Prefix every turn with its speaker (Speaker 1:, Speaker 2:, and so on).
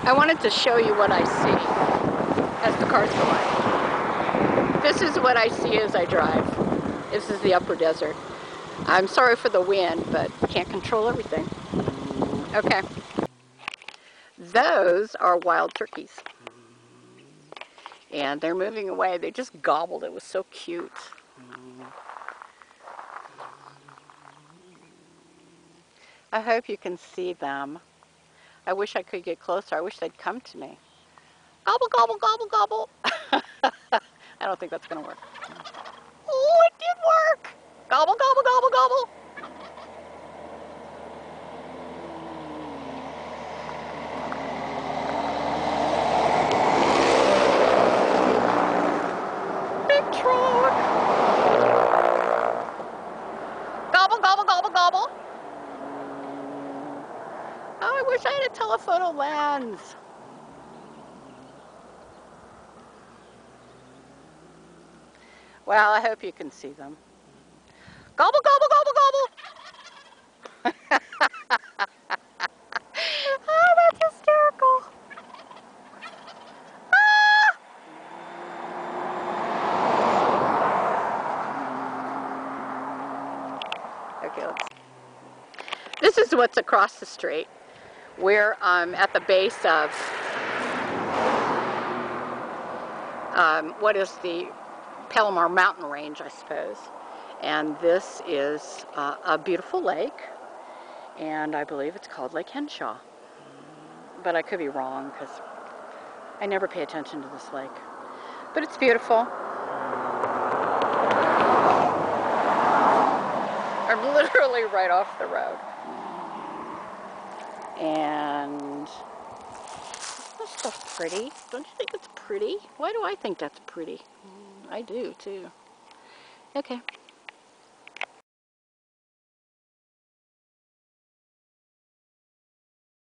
Speaker 1: I wanted to show you what I see as the cars go by. This is what I see as I drive. This is the upper desert. I'm sorry for the wind, but can't control everything. Okay. Those are wild turkeys. And they're moving away. They just gobbled. It was so cute. I hope you can see them. I wish I could get closer. I wish they'd come to me. Gobble, gobble, gobble, gobble. I don't think that's going to work. Oh, it did work. Gobble, gobble, gobble, gobble. Big truck. Gobble, gobble, gobble, gobble. Oh, I wish I had a telephoto lens. Well, I hope you can see them. Gobble, gobble, gobble, gobble. Oh, that's hysterical. Ah! Okay, this is what's across the street. We're at the base of what is the Palomar mountain range, I suppose. And this is a beautiful lake, and I believe it's called Lake Henshaw. But I could be wrong because I never pay attention to this lake. But it's beautiful. I'm literally right off the road. And this stuff's pretty. Don't you think it's pretty? Why do I think that's pretty? I do too. Okay.